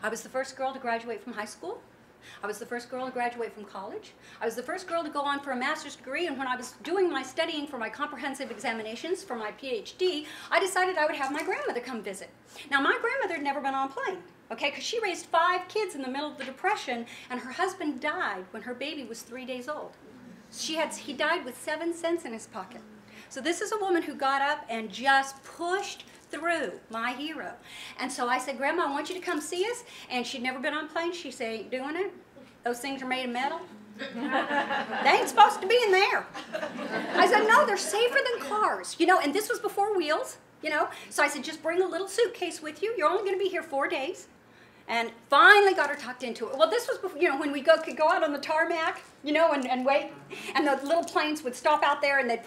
I was the first girl to graduate from high school. I was the first girl to graduate from college. I was the first girl to go on for a master's degree, and when I was doing my studying for my comprehensive examinations for my PhD, I decided I would have my grandmother come visit. Now, my grandmother had never been on a plane, okay, because she raised 5 kids in the middle of the Depression, and her husband died when her baby was 3 days old. He died with 7 cents in his pocket. So this is a woman who got up and just pushed through, my hero. And so I said, Grandma, I want you to come see us. And she'd never been on a plane. She said, ain't doing it. Those things are made of metal. They ain't supposed to be in there. I said, no, they're safer than cars. You know, and this was before wheels, you know. So I said, just bring a little suitcase with you. You're only going to be here 4 days. And finally got her tucked into it. Well, this was before, you know, when we could go out on the tarmac, you know, and wait. And the little planes would stop out there and they'd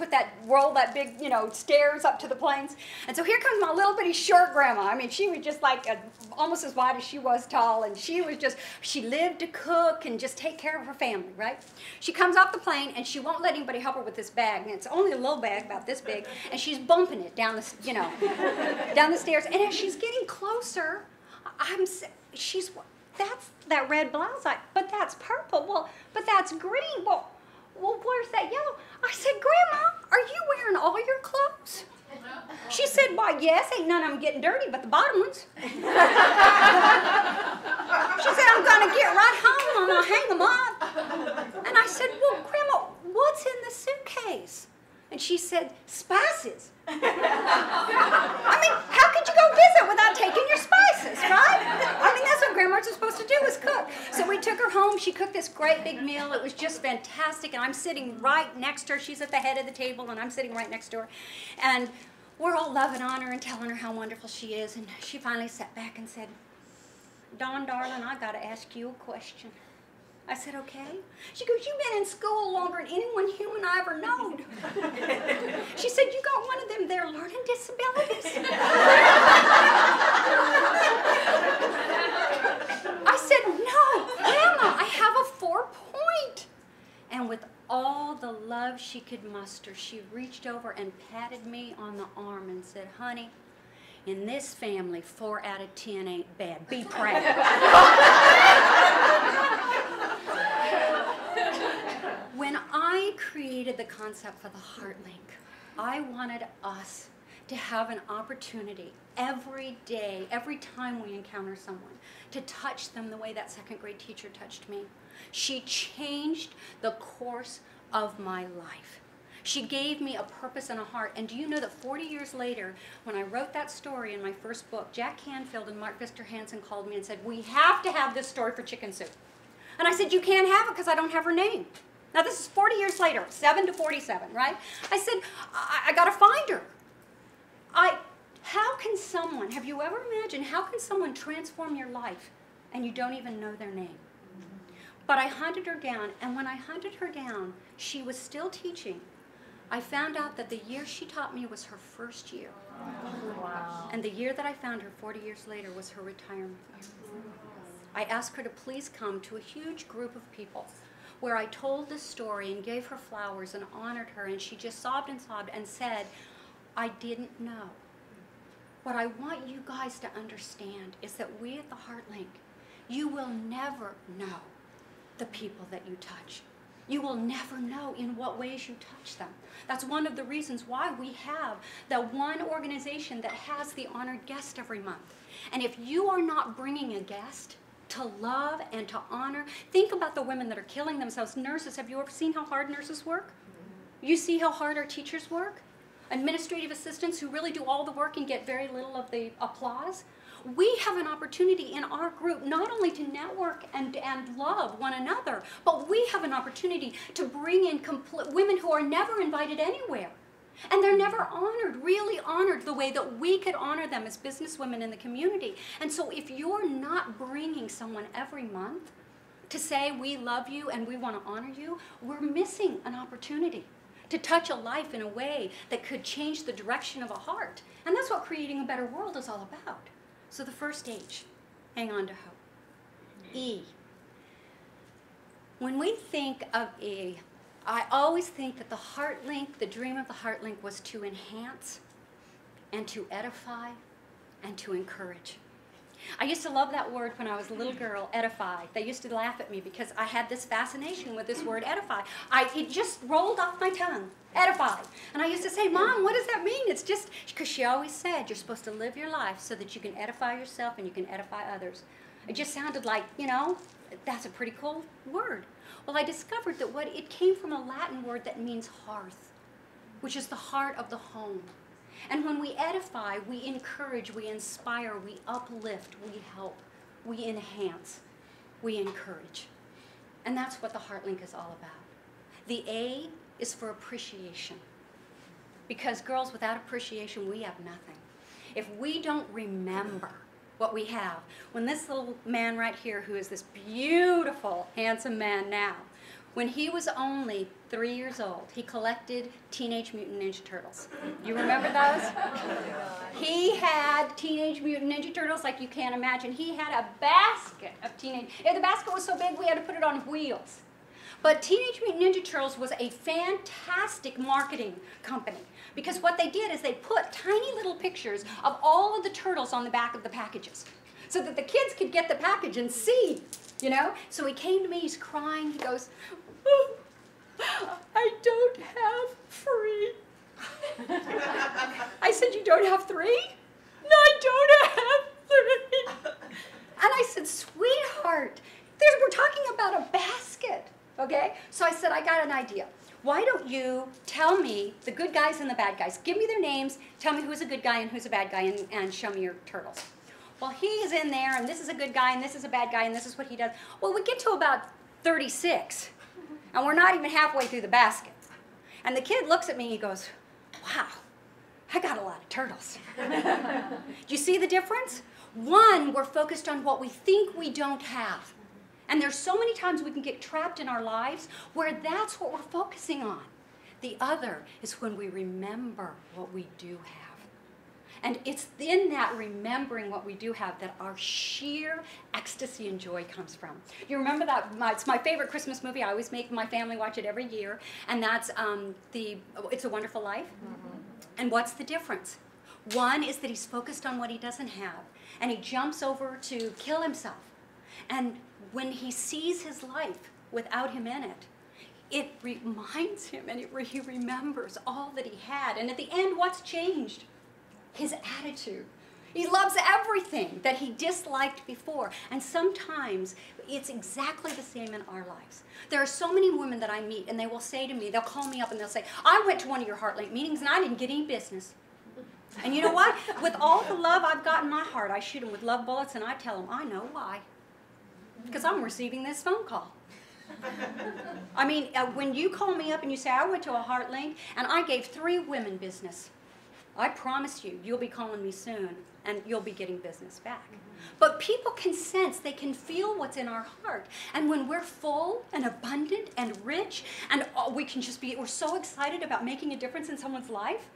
roll that big, you know, stairs up to the planes. And so here comes my little bitty short grandma. I mean, she was just like almost as wide as she was tall. And she lived to cook and just take care of her family, right? She comes off the plane and she won't let anybody help her with this bag. And it's only a little bag about this big. And she's bumping it down the, you know, down the stairs. And as she's getting closer, that's that red blouse, but that's purple. Well, but that's green. Well, where's that yellow? I said, Grandma, are you wearing all your clothes? She said, why, yes, ain't none of them getting dirty, but the bottom ones. She said, I'm going to get right home, I'm going to hang them up. And I said, well, Grandma, what's in the suitcase? And she said, spices. I mean, how could you go visit without taking your spices, right? I mean, that's what grandmas are supposed to do, is cook. So we took her home. She cooked this great big meal. It was just fantastic. And I'm sitting right next to her. She's at the head of the table, and I'm sitting right next to her. And we're all loving on her and telling her how wonderful she is. And she finally sat back and said, Dawn, darling, I got to ask you a question. I said, okay. She goes, you've been in school longer than anyone human I ever known. She said, you got one of them there learning disabilities? I said, no, Grandma, I have a 4-point. And with all the love she could muster, she reached over and patted me on the arm and said, honey, in this family, 4 out of 10 ain't bad. Be proud. When I created the concept for the HeartLink, I wanted us to have an opportunity every day, every time we encounter someone, to touch them the way that 2nd grade teacher touched me. She changed the course of my life. She gave me a purpose and a heart. And do you know that 40 years later, when I wrote that story in my first book, Jack Canfield and Mark Vister Hansen called me and said, we have to have this story for Chicken Soup. And I said, you can't have it because I don't have her name. Now this is 40 years later, 7 to 47, right? I said, I got to find her. How can someone, have you ever imagined, how can someone transform your life and you don't even know their name? But I hunted her down, and when I hunted her down, she was still teaching. I found out that the year she taught me was her first year. Wow. And the year that I found her 40 years later was her retirement year. I asked her to please come to a huge group of people where I told this story and gave her flowers and honored her, and she just sobbed and said, I didn't know. What I want you guys to understand is that we at the HeartLink, you will never know the people that you touch. You will never know in what ways you touch them. That's one of the reasons why we have that one organization that has the honored guest every month. And if you are not bringing a guest to love and to honor, think about the women that are killing themselves. Nurses, have you ever seen how hard nurses work? You see how hard our teachers work? Administrative assistants who really do all the work and get very little of the applause. We have an opportunity in our group not only to network and love one another, but we have an opportunity to bring in women who are never invited anywhere. And they're never honored, really honored the way that we could honor them as businesswomen in the community. And so if you're not bringing someone every month to say we love you and we want to honor you, we're missing an opportunity to touch a life in a way that could change the direction of a heart. And that's what creating a better world is all about. So the first H, hang on to hope. E. When we think of E, I always think that the HeartLink, the dream of the HeartLink was to enhance and to edify and to encourage. I used to love that word when I was a little girl, edify. They used to laugh at me because I had this fascination with this word, edify. It just rolled off my tongue, edify. And I used to say, Mom, what does that mean? It's just, because she always said you're supposed to live your life so that you can edify yourself and you can edify others. It just sounded like, you know, that's a pretty cool word. Well, I discovered that it came from a Latin word that means hearth, which is the heart of the home. And when we edify, we encourage, we inspire, we uplift, we help, we enhance, we encourage. And that's what the HeartLink is all about. The A is for appreciation. Because girls, without appreciation, we have nothing. If we don't remember what we have, when this little man right here, who is this beautiful, handsome man now, when he was only 3 years old, he collected Teenage Mutant Ninja Turtles. You remember those? He had Teenage Mutant Ninja Turtles like you can't imagine. He had a basket of the basket was so big we had to put it on wheels. But Teenage Mutant Ninja Turtles was a fantastic marketing company because what they did is they put tiny little pictures of all of the turtles on the back of the packages so that the kids could get the package and see, you know? So he came to me, he's crying, he goes, oh, I don't have 3. I said, you don't have 3? No, I don't have 3. And I said, sweetheart, we're talking about a basket, okay? So I said, I got an idea. Why don't you tell me the good guys and the bad guys? Give me their names, tell me who's a good guy and who's a bad guy, and show me your turtles. Well, he is in there, and this is a good guy, and this is a bad guy, and this is what he does. Well, we get to about 36, and we're not even halfway through the basket. And the kid looks at me, and he goes, wow, I got a lot of turtles. Do you see the difference? One, we're focused on what we think we don't have. And there's so many times we can get trapped in our lives where that's what we're focusing on. The other is when we remember what we do have. And it's in that remembering what we do have that our sheer ecstasy and joy comes from. You remember that? It's my favorite Christmas movie. I always make my family watch it every year. And that's It's a Wonderful Life. Mm-hmm. And what's the difference? One is that he's focused on what he doesn't have. And he jumps over to kill himself. And when he sees his life without him in it, it reminds him and he remembers all that he had. And at the end, what's changed? His attitude. He loves everything that he disliked before. And sometimes it's exactly the same in our lives. There are so many women that I meet and they will say to me, they'll call me up and they'll say, I went to one of your HeartLink meetings and I didn't get any business. And you know what? With all the love I've got in my heart, I shoot them with love bullets and I tell them, I know why. Because I'm receiving this phone call. I mean, when you call me up and you say, I went to a HeartLink and I gave 3 women business, I promise you, you'll be calling me soon and you'll be getting business back. But people can sense, they can feel what's in our heart. And when we're full and abundant and rich and we're so excited about making a difference in someone's life,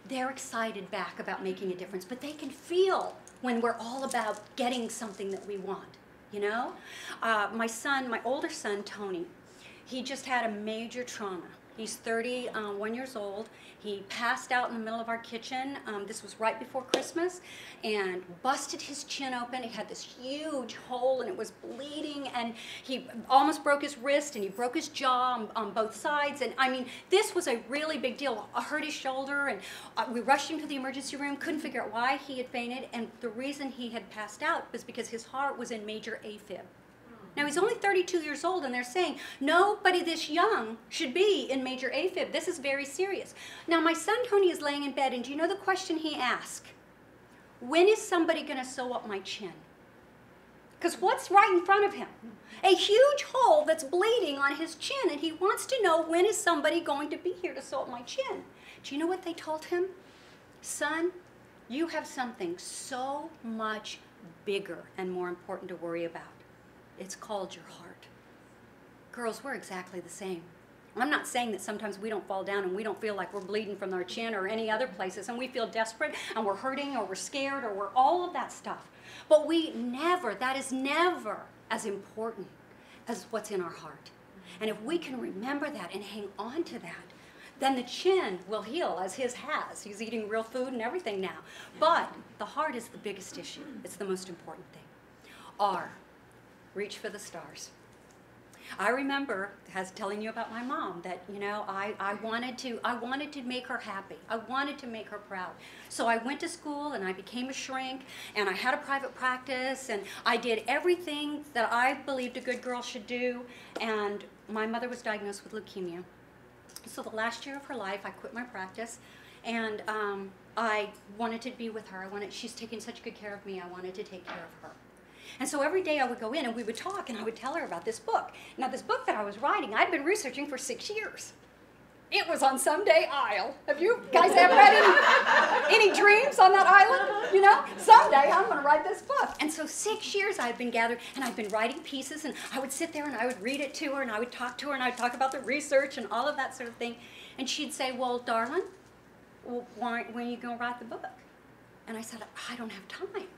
they're excited back about making a difference. But they can feel when we're all about getting something that we want. You know, my older son, Tony, he just had a major trauma. He's 31 years old. He passed out in the middle of our kitchen. This was right before Christmas, and busted his chin open. He had this huge hole, and it was bleeding, and he almost broke his wrist, and he broke his jaw on both sides. And I mean, this was a really big deal. I hurt his shoulder, and we rushed him to the emergency room, couldn't figure out why he had fainted, and the reason he had passed out was because his heart was in major AFib. Now, he's only 32 years old, and they're saying, nobody this young should be in major AFib. This is very serious. Now, my son Tony is laying in bed, and do you know the question he asked? When is somebody going to sew up my chin? Because what's right in front of him? A huge hole that's bleeding on his chin, and he wants to know, when is somebody going to be here to sew up my chin? Do you know what they told him? Son, you have something so much bigger and more important to worry about. It's called your heart. Girls, we're exactly the same. I'm not saying that sometimes we don't fall down and we don't feel like we're bleeding from our chin or any other places and we feel desperate and we're hurting or we're scared or we're all of that stuff. But that is never as important as what's in our heart. And if we can remember that and hang on to that, then the chin will heal as his has. He's eating real food and everything now. But the heart is the biggest issue. It's the most important thing. R, reach for the stars. I remember telling you about my mom that, you know, I wanted to make her happy. I wanted to make her proud. So I went to school and I became a shrink and I had a private practice and I did everything that I believed a good girl should do, and my mother was diagnosed with leukemia. So the last year of her life, I quit my practice, and I wanted to be with her. She's taken such good care of me. I wanted to take care of her. And so every day I would go in and we would talk, and I would tell her about this book. Now, this book that I was writing, I'd been researching for 6 years. It was on Someday Isle. Have you guys ever had any dreams on that island? You know, someday I'm going to write this book. And so 6 years I've been gathered, and I've been writing pieces, and I would sit there and I would read it to her, and I would talk to her, and I would talk about the research and all of that sort of thing. And she'd say, well, darling, when are you going to write the book? And I said, I don't have time.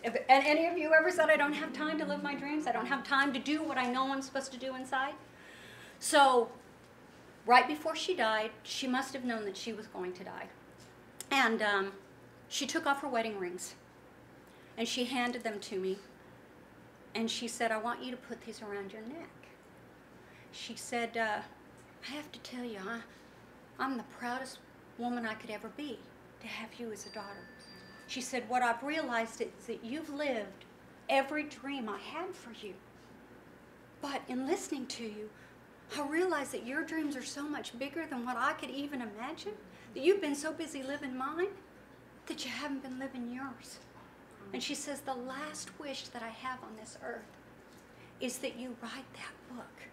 And any of you ever said, I don't have time to live my dreams? I don't have time to do what I know I'm supposed to do inside? So right before she died, she must have known that she was going to die. And she took off her wedding rings, and she handed them to me. And she said, I want you to put these around your neck. She said, I have to tell you, I'm the proudest woman I could ever be to have you as a daughter. She said, what I've realized is that you've lived every dream I had for you. But in listening to you, I realized that your dreams are so much bigger than what I could even imagine, that you've been so busy living mine that you haven't been living yours. And she says, the last wish that I have on this earth is that you write that book